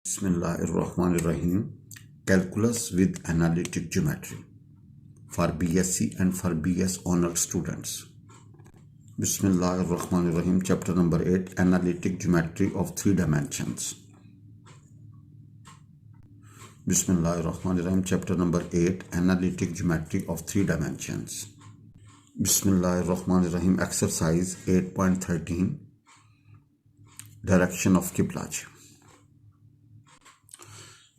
Bismillahirrahmanirrahim. Calculus with Analytic Geometry for BSc and for BS Honor students. Bismillahirrahmanirrahim. Chapter number 8, Analytic Geometry of 3 dimensions. Bismillahirrahmanirrahim. Chapter number 8, Analytic Geometry of 3 dimensions. Bismillahirrahmanirrahim. Exercise 8.13, Direction of Qibla.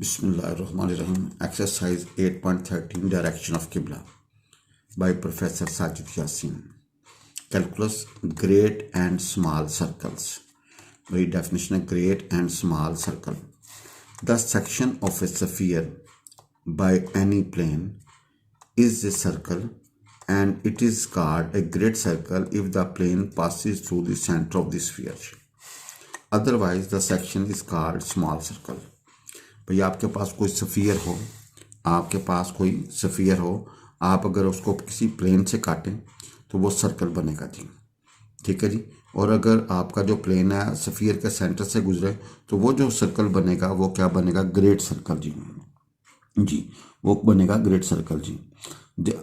Bismillahirrahmanirrahim. Exercise 8.13, Direction of Qibla by Professor Sajid Yaseeen. Calculus great and small circles. By definition of great and small circle. The section of a sphere by any plane is a circle and it is called a great circle if the plane passes through the center of the sphere. Otherwise the section is called small circle. भाई आपके पास कोई sphere हो, आप अगर उसको किसी plane से काटें तो वो सर्कल बनेगा जी, ठीक है जी। और अगर आपका जो प्लेन है स्फीयर के सेंटर से गुजरे तो वो जो सर्कल बनेगा वो क्या बनेगा, ग्रेट सर्कल जी, वो बनेगा ग्रेट सर्कल जी।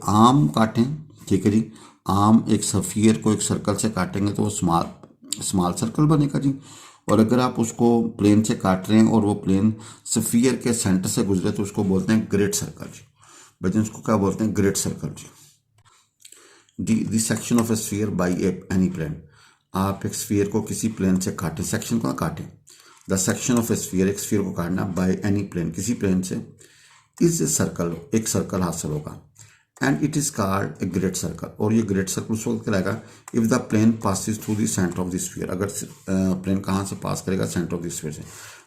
आम काटें, ठीक है जी, आम एक स्फीयर को एक सर्कल से काटेंगे तो वो स्मॉल सर्कल बनेगा जी। और अगर आप उसको प्लेन से काट रहे हैं और वो प्लेन स्फीयर के सेंटर से गुजरे तो उसको बोलते हैं ग्रेट सर्कल जी। बच्चों उसको क्या बोलते हैं, ग्रेट सर्कल जी। The section of a sphere by any plane, आप एक स्फीयर को किसी प्लेन से काटें, सेक्शन को काटें। The section of a sphere, एक स्फीयर को काटना बाय एनी प्लेन, किसी प्लेन से, इज ए सर्कल, एक सर्कल हासिल होगा। And it is called a great circle, और ये ग्रेट सर्कल उस वक्त कहलाएगा if the plane passes through the centre of the sphere, अगर प्लेन कहाँ से पास करेगा, सेंटर ऑफ द स्फीयर से।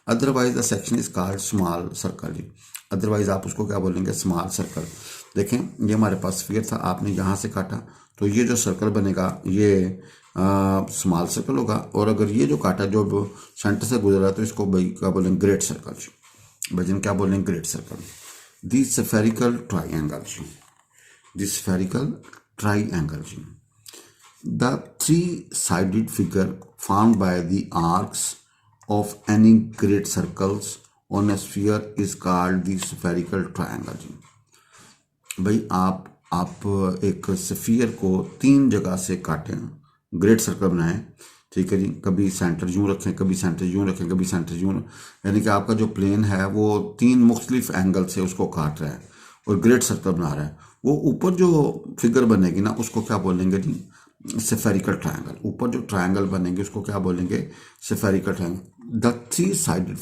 Otherwise the section is called small circle जी। अदरवाइज आप उसको क्या बोलेंगे, स्मॉल सर्कल। देखें ये हमारे पास स्फीयर था, आपने यहाँ से काटा तो ये जो सर्कल बनेगा ये स्मॉल सर्कल होगा। और अगर ये जो काटा जो सेंटर से गुजरा तो इसको भाई क्या बोलेंगे, ग्रेट सर्कल जी। भजन क्या बोलेंगे, great circle. The spherical triangle जी, the spherical triangle. The three-sided figure formed by the arcs of any great circles on a sphere is called the spherical triangle. भाई आप एक स्फीयर को 3 जगह से काटें, ग्रेट सर्कल बनाएं, ठीक है जी। कभी सेंटर यूं रखें, कभी सेंटर यूं रखें, कभी सेंटर यूं, यानी कि आपका जो प्लेन है वो 3 मुख्तलिफ एंगल से उसको काट रहा है और ग्रेट सर्कल बना रहा है। वो ऊपर जो फिगर बनेगी ना उसको क्या बोलेंगे जी, स्फेरिकल ट्रायंगल। ऊपर जो ट्रायंगल बनेंगे उसको क्या बोलेंगे, spherical triangle. The three sided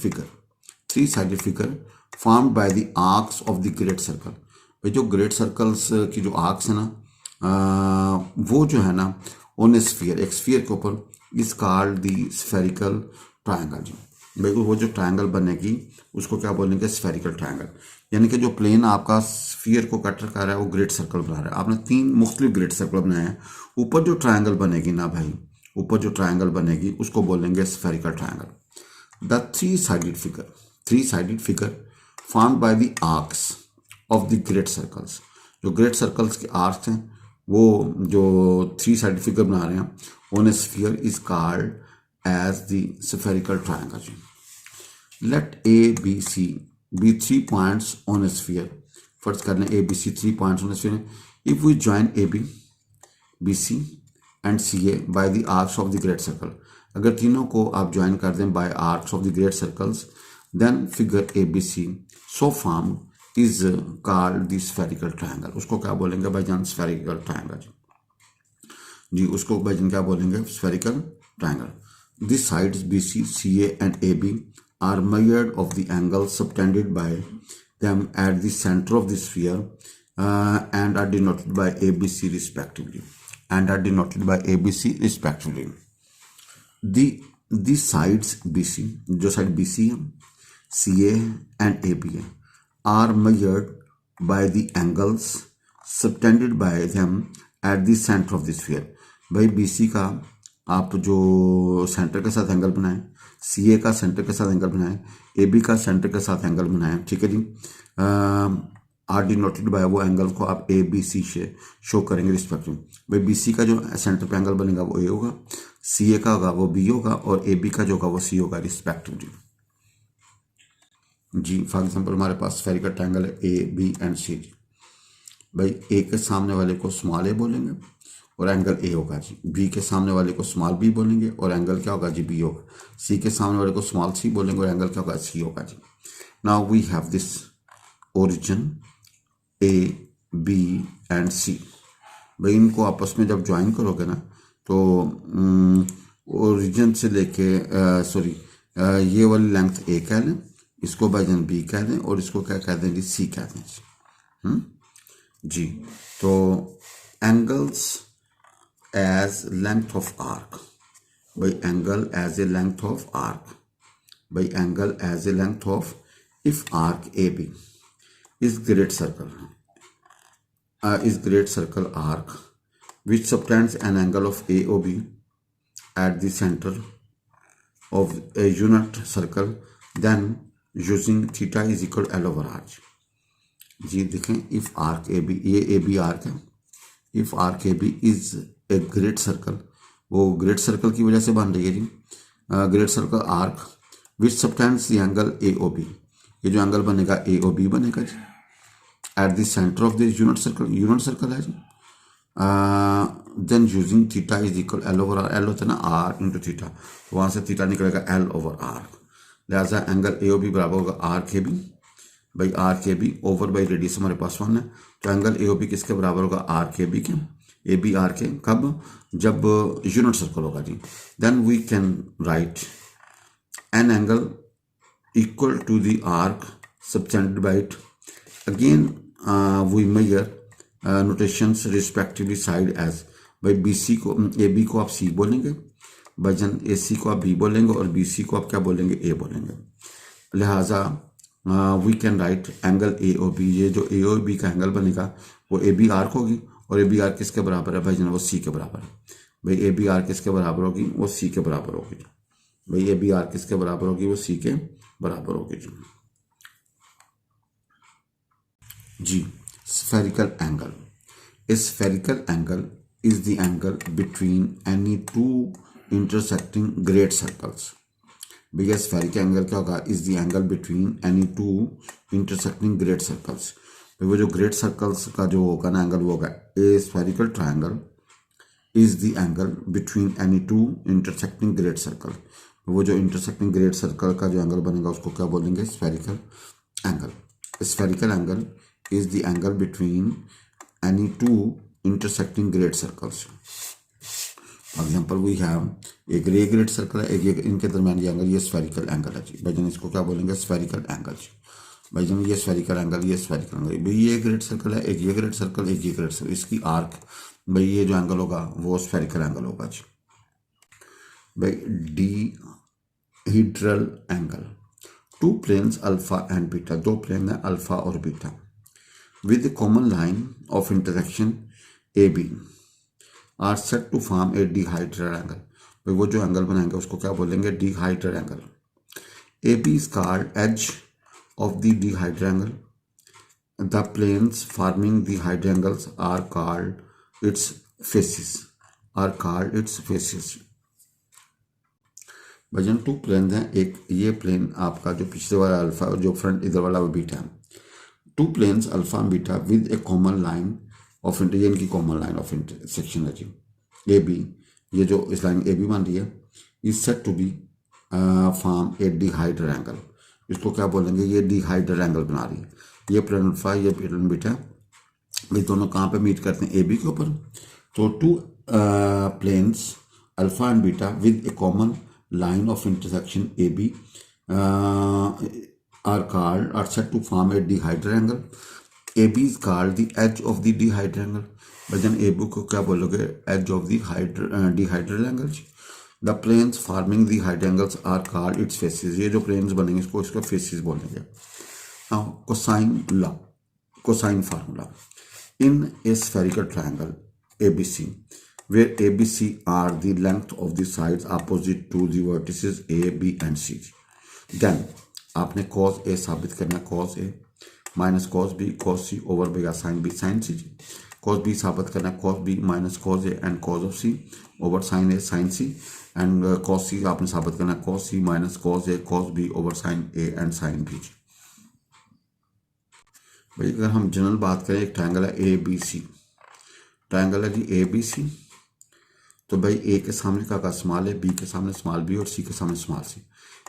figure formed by the arcs of the great circle. भाई जो ग्रेट सर्कल्स की जो आर्क्स है ना, वो जो है ना ऑन ए स्फीयर, एक स्फीयर के ऊपर, is called the spherical triangle जी। भाई वो जो ट्रायंगल बनेगी उसको क्या बोलेंगे, स्फेरिकल ट्रायंगल। यानी कि जो प्लेन आपका स्फीयर को कट कर रहा है वो ग्रेट सर्कल बना रहा है। आपने 3 मुख्तलिफ ग्रेट सर्कल बनाए हैं। ऊपर जो ट्रायंगल बनेगी ना भाई, ऊपर जो ट्रायंगल बनेगी उसको बोलेंगे spherical triangle. The three sided figure formed by the arcs of the great circles, जो ग्रेट सर्कल्स के आर्क्स हैं वो जो 3 साइडेड फिगर बना रहे हैं on a sphere is called as the spherical triangle. Let A B C be 3 points on a sphere. फर्ज कर लें A B C 3 points on a sphere. If we join AB, BC and CA by the arcs of the great circle, अगर तीनों को आप join कर दें by arcs of the great circles, then figure ABC so formed is called the spherical triangle. उसको क्या बोलेंगे भाईजान, spherical triangle जी। उसको भाईजान क्या बोलेंगे, spherical triangle. The sides BC, CA and AB are measured of the angle subtended by them at the center of the sphere and are denoted by ABC respectively. The sides BC, जो side BC है, CA and AB है, are measured by the angles subtended by them at the center of the sphere. भाई BC का आप जो centre के साथ angle बनाएं, CA का सेंटर के साथ एंगल बनाएं, AB का सेंटर के साथ एंगल बनाएं, ठीक है जी। आर डिनोटेड बाय, वो एंगल को आप ABC से शो करेंगे रिस्पेक्टिव। भाई BC का जो सेंटर पे एंगल बनेगा वो A होगा, CA का होगा वो B होगा, और AB का जो होगा वो C होगा रिस्पेक्टिवली। जी। फॉर एग्जांपल हमारे पास स्फेरिकल ट्रायंगल है ए बी एंड सी। भाई ए के सामने वाले को स्मॉल ए बोलेंगे और एंगल ए होगा जी। बी के सामने वाले को स्मॉल बी बोलेंगे और एंगल क्या होगा जी, बी होगा। सी के सामने वाले को स्मॉल सी बोलेंगे और एंगल क्या होगा, सी होगा जी। Now we have this origin A B and C. भाई इनको आपस में जब ज्वाइन करोगे ना तो ओरिजिन से लेके ये वाली लेंथ ए कह लें, इसको भाईजान बी कह दें और इसको क्या कह दें जी, सी कह दें जी। जी, तो angles as length of arc. भाई angle as a length of arc. भाई angle as a length of, if arc A B is great circle arc which subtends an angle of AOB at the center of a unit circle, then using theta is equal to L over R। जी देखें, if arc AB, ये AB arc है, if arc AB is a great circle, वो great circle की वजह से बन रही है जी। Great circle arc which subtends the angle AOB, ये जो एंगल बनेगा AOB बनेगा जी at the centre of this unit circle है जी। Then using theta is equal L over R, L होता है ना आर इंटू थीटा, वहाँ से थीटा निकलेगा एल ओवर आर। लिहाजा एंगल AOB बराबर होगा आर के बी। भाई आर के बी ओवर बाई रेडियस हमारे पास 1 है, तो एंगल AOB किसके बराबर होगा, आर के बी के, ए बी आर के। कब, जब यूनिट सर्कल होगा जी। Then we can write an angle equal to the arc subtended by it. Again we measure notations respectively side as. भाई BC को, AB को आप C बोलेंगे, भाईजान AC को आप B बोलेंगे और BC को आप क्या बोलेंगे, A बोलेंगे। लिहाजा we can write angle AOB, ये जो AOB का एंगल बनेगा वो AB आर्क होगी और AB आर्क किसके बराबर है भाईजान, वो C के बराबर है। भाई AB आर्क किसके बराबर होगी, वो C के बराबर होगी। भाई AB आर्क किसके बराबर होगी, वो C के बराबर होगी जी। Spherical angle. A spherical angle is the angle between any two intersecting great circles. भैया spherical angle क्या होगा, is the angle between any two intersecting great circles। वो जो great circles का जो होगा ना एंगल, वो होगा a spherical triangle is the angle between any two intersecting great circle। वो जो intersecting great circle का जो एंगल बनेगा उसको क्या बोलेंगे, spherical angle। Spherical angle is the angle between any two intersecting great circles। For example, we have एक ये great circle है, एक इनके दरमियान ये एंगल, ये spherical angle है जी। भाईजान इसको क्या बोलेंगे, spherical angle जी। भाईजान ये spherical angle, ये spherical angle। भाई ये great circle है, एक ये great circle, एक ये great circle, इसकी आर्क भाई ये जो एंगल होगा वो spherical angle होगा जी। भाई dihedral angle, two planes alpha and beta, दो प्लेन है अल्फा और beta, with a common line of intersection AB are set to form a dihedral angle। भाई वो जो एंगल बनाएंगे उसको क्या बोलेंगे, dihedral angle। AB is called edge of the dihedral angle। The planes forming the dihedral angles are called its faces। भाई to plane हैं, एक ये प्लेन आपका जो पिछले वाला अल्फा और जो फ्रंट इधर वाला वो बीटा है। Two planes alpha and beta with a common line of intersection, की कॉमन लाइन ऑफ इंटरसेक्शन है जी। ए बी, ये जो इस लाइन ए बी बन रही है, is set to be form a dihedral angle. इसको क्या बोलेंगे, ये डिहाइड्रल एंगल बना रही है। ये प्लेन अल्फा, ये प्लेन बीटा, ये दोनों कहाँ पे मीट करते हैं, ए बी के ऊपर। तो two planes alpha and beta with a common line of intersection AB are set to form a dihedral angle। AB is called the edge of the dihedral angle। Bhajan AB को क्या बोलोगे, edge of the dihedral angle। The planes forming the dihedral angles are called its faces। ये जो planes बनेंगे इसको इसका faces बोलेंगे। Now cosine formula in a spherical triangle ABC where ABC are the length of the sides opposite to the vertices A, B and C। Then आपने cos A साबित करना, cos A minus cos B cos C over by sin B sin C। cos B साबित करना, cos B minus cos A and cos of C over sin A sin C। and cos C आपने साबित करना, cos C minus cos A cos B over sin A and sin B। भाई अगर हम general बात करें, एक triangle है ए बी सी, ट्रायंगल है जी ए बी सी। तो भाई ए के सामने का स्मॉल है, बी के सामने स्मॉल बी और सी के सामने स्मॉल सी।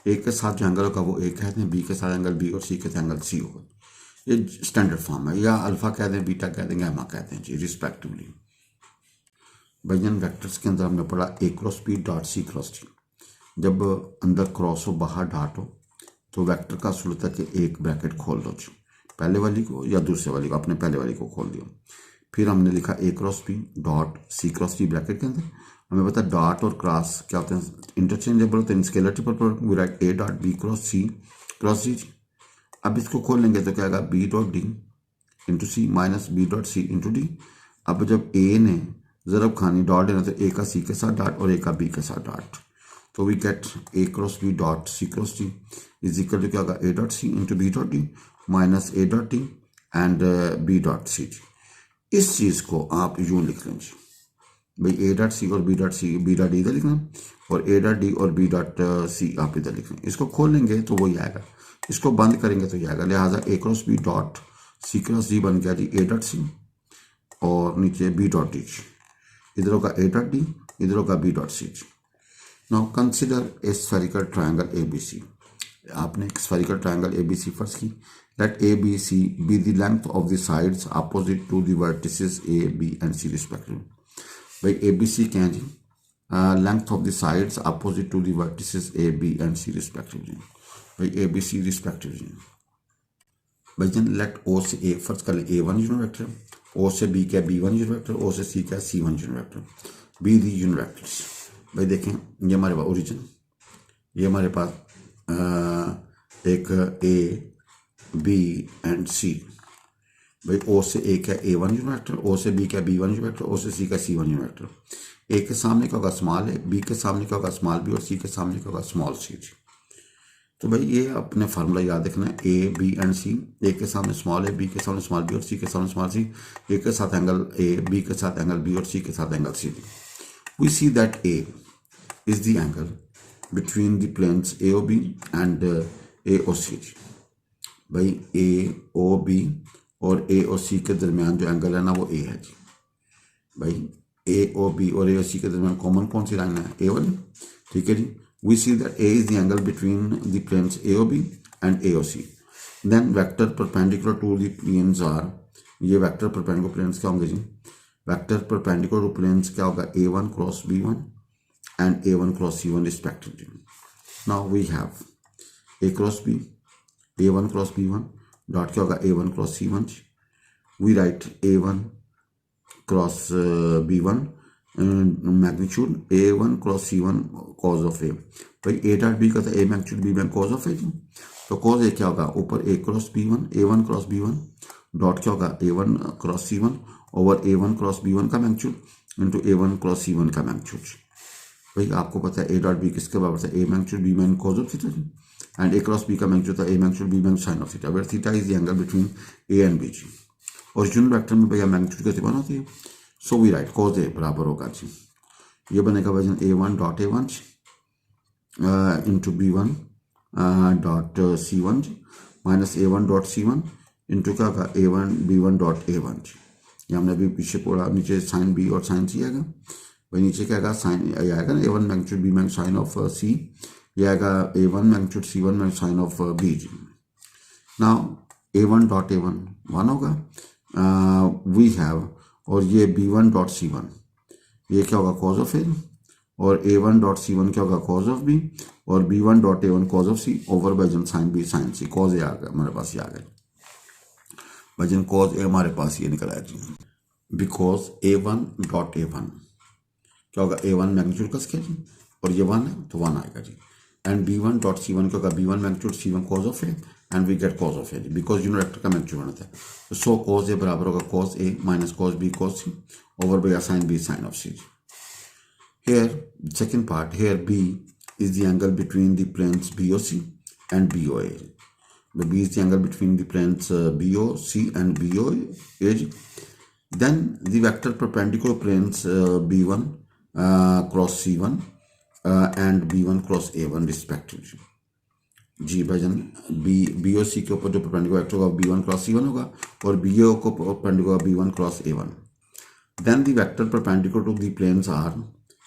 ए के साथ जो एंगल होगा वो ए कहते हैं, बी के साथ एंगल बी और सी के साथ एंगल सी होगा। ये स्टैंडर्ड फॉर्म है, या अल्फा कहते हैं, बीटा कहते हैं, गैमा कहते हैं जी रिस्पेक्टिवली। भैया वेक्टर्स के अंदर हमने पढ़ा A cross B dot C cross D. जब अंदर क्रॉस हो बाहर डॉट हो तो वेक्टर का असूल होता है कि एक ब्रैकेट खोल दो जी, पहले वाली को या दूसरे वाली को, अपने पहले वाली को खोल दिया। फिर हमने लिखा A cross B dot C cross D bracket के अंदर। हमें पता डॉट और क्रॉस क्या होते हैं, इंटरचेंजेबल होते हैं, scalar triple product. We write A dot B cross C cross D. अब इसको खोल लेंगे तो क्या आएगा, B dot D into C minus B dot C into D. अब जब ए ने ज़रब खानी डॉट देना तो ए का सी के साथ डॉट और ए का बी के साथ डॉट, तो we get A cross B dot C cross D is equal to क्या होगा, A dot C into B dot D minus A dot D and B dot C D. इस चीज़ को आप यूँ लिख लें जी, भाई ए डॉट सी और B dot C, B dot D इधर लिखना और ए डॉट डी और बी डॉट सी आप इधर लिख लें। इसको खोल लेंगे तो वही आएगा, इसको बंद करेंगे तो ये आएगा। लिहाजा A cross B dot C cross D बन गया जी ए डॉट सी और नीचे बी डॉट डी, इधर होगा ए डॉट डी, इधर होगा B dot C. Now consider a spherical triangle A B C. आपने एक spherical triangle A B C first की। Let A B C be the length of the sides opposite to the vertices A B and C respectively. भाई A B C क्या है जी, length of the sides opposite to the vertices A B and C respectively. भाई A B C respectively. भाई जन late ओ से ए first कर ले A one unit vector, O से बी क्या B one unit vector, O से सी क्या C one unit vector, B the unit vectors. भाई देखें ये हमारे पास ओरिजिन, ये हमारे पास एक ए बी एंड सी। भाई ओ से ए क्या ए वन यूनिट वेक्टर, ओ से बी क्या B one unit vector, O से सी का सी वन यूनिट वेक्टर। ए के सामने क्या होगा स्मॉल ए, बी के सामने क्या होगा स्मॉल बी और सी के सामने क्या होगा स्मॉल सी। तो भाई ये अपने फार्मूला याद रखना है, ए बी एंड सी। ए के सामने स्मॉल ए, बी के सामने स्मॉल बी और सी के सामने स्मॉल सी। ए के साथ एंगल ए, बी के साथ एंगल बी और सी के साथ angle C. We see that A is the angle between the planes AOB and AOC। भाई AOB और AOC के दरमियान जो एंगल है ना वो A है जी। भाई AOB और AOC के दरमियान कॉमन कौन सी लाइन है, A वाली, ठीक है जी। We see that A is the angle between the planes AOB and AOC. Then vector perpendicular to the planes are, ये vector perpendicular planes क्या होंगे जी, vector perpendicular to planes क्या होगा, A1 cross B1 and A1 cross C1 respectively. Now we have A cross B, A1 cross B1 dot क्या होगा A1 cross C1। We write A1 cross B1 magnitude A1 cross C1 cos of A। भाई A dot B का था A magnitude B cos of A जी, तो cos A क्या होगा ऊपर A cross B1, A1 cross B1 dot क्या होगा A1 cross C1 over A1 cross B1 का magnitude into A1 cross C1 का मैग्नीट्यूड। भाई आपको पता है ए डॉट बी किसके बराबर था, A magnitude B man cos of theta and A cross B का मैग्नीट्यूड था A magnitude B man sine of theta, where theta is the angle between A and B जी। और यूनिट वेक्टर में भैया magnitude कैसे बना होती है, so we write cos A बराबर होगा जी, ये बनेगा वजन A one dot A one into B one dot C one जी minus A one dot C one into क्या होगा A one B one dot A one जी। ये हमने अभी पीछे पढ़ा, नीचे साइन बी और साइन सी आएगा। भाई नीचे क्या आएगा साइन ये आएगा ना A one magnitude B mag sine of C, ये आएगा A one magnitude C one mag sine of B जी। Now A one dot A one one होगा वी हैव, और ये B one dot C one ये क्या होगा cos of A, और A one dot C one क्या होगा कॉज ऑफ बी, और B one dot A one cos of C over वजन sine B sine C. Cos A आ गया हमारे पास, ये आ गया वजन कॉज ए हमारे पास ये निकल आया जी। Because A one dot A one क्या होगा ए वन मैग्नीट्यूड का स्केल जी, और ये वन है तो वन आएगा जी। And B one dot C one क्या होगा B one magnitude C one cos of A and we get cos of A जी, बिकॉज यूनिट वेक्टर का मैग्नीट्यूड बना था। तो सो कॉज ए बराबर होगा cos A minus cos B cos C over by sine B sine of C जी। Here second part, here B is the angle between the planes BOC and BOA। B is the angle between the planes BOC and BOA. Then the vector perpendicular planes B1 cross C1 and B1 cross A1 respectively. जी भाईजान B O सी के ऊपर जो perpendicular vector होगा B1 cross C1 होगा और BO को perpendicular B1 cross A1। Then the vector perpendicular to the planes are,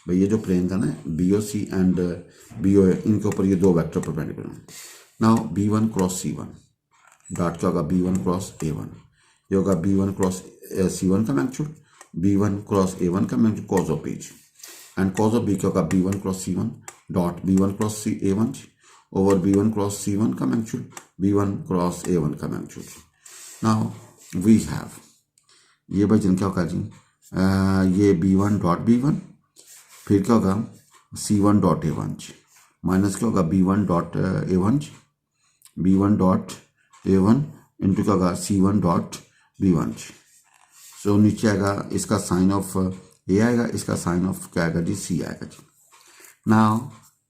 भाई ये जो प्लेन था ना BOC एंड BOA, इनके ऊपर ये दो वेक्टर परपेंडिकुलर हैं। Now B1 cross C1 dot क्या होगा B1 क्रॉस A1, ये होगा B1 क्रॉस C1 का मैग्नीट्यूड, B1 क्रॉस A1 का magnitude cause of B and cause of B क्या होगा B1 cross C1 dot B1 cross A1 over B1 cross C1 का magnitude B1 cross A1 का magnitude. Now we have ये भाई जिन क्या होगा जी ये B1 डॉट B1, फिर क्या होगा C1 डॉट A1 माइनस क्या होगा B1 dot A1 B1 dot A1 into क्या होगा C1 डॉट B1। सो नीचे आएगा इसका साइन ऑफ A आएगा, इसका साइन ऑफ क्या आएगा जी C आएगा जी। Now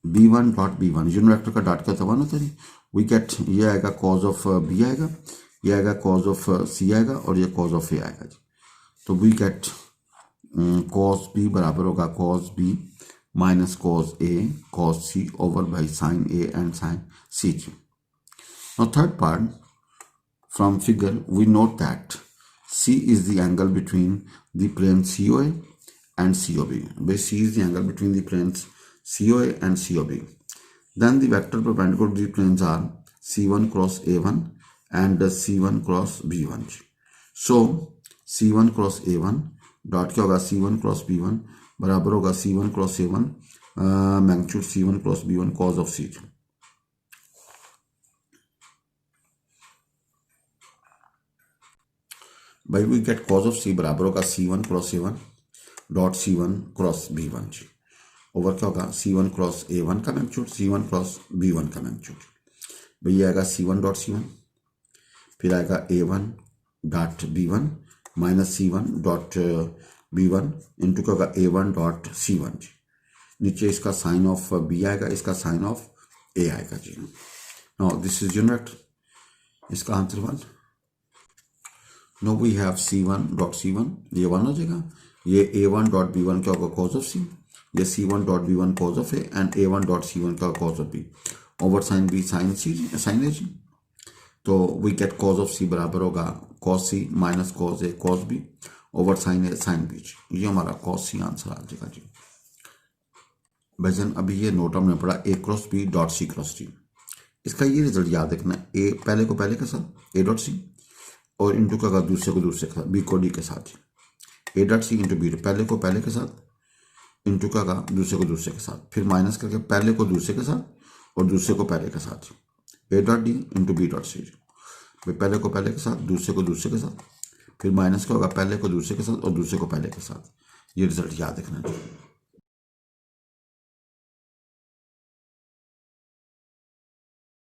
B1 dot B1 unit vector का डॉट का तो 1 होता है, वी गेट ये आएगा कॉज ऑफ B आएगा, ये आएगा कॉज ऑफ C आएगा और ये कॉज ऑफ A आएगा जी। तो वी गेट कॉस B बराबर होगा cos B minus cos A cos C over by sine A and sine C जी। Now third part from figure we note that C is the angle between the plane COA and COB. Where C is the angle between the planes COA and COB. Then the vector perpendicular to the planes are C1 cross A1 and C1 cross B1. So C1 cross A1 dot क्या होगा C1 cross B1 बराबर होगा C1 cross A1 मैग्नीट्यूड C1 cross B1 cos of C। भाई we get cos of C बराबर होगा C1 cross A1 dot C1 cross B1 जी over क्या होगा C1 क्रॉस A1 का मैग्नीट्यूड C1 क्रॉस B1 का मैग्नीट्यूड। भाई आएगा C1 डॉट C1, फिर आएगा A1 dot B1 minus C1 dot B1 into क्या होगा A1 डॉट C1 जी। नीचे इसका साइन ऑफ B आएगा, इसका साइन ऑफ A आएगा जी। Now this is unit vector, इसका answer 1। No we have C1 dot C1, ये 1 हो जाएगा, ये A1 डॉट B1 क्या होगा कॉज ऑफ C, ये C1 dot B1 cos of A and A1 dot C1 का cos of B over sine B sine C sine A जी। तो we get cos of C बराबर होगा cos C minus cos A cos B over sine A sine B जी। ये हमारा cos C answer आ जाएगा जी। भाईजान अभी ये नोट हमने पढ़ा A cross B dot C cross D, इसका ये रिजल्ट याद रखना है, A पहले को पहले के साथ A डॉट C और इंटू का दूसरे को दूसरे के साथ B को D के साथ, A dot C into B पहले को पहले के साथ इंटू का दूसरे को दूसरे के साथ, फिर माइनस करके पहले को दूसरे के साथ और दूसरे को पहले के साथ A dot D into B dot C। पहले को पहले के साथ दूसरे को दूसरे के साथ, फिर माइनस का होगा पहले को दूसरे के साथ और दूसरे को पहले के साथ। ये रिजल्ट याद रखना है।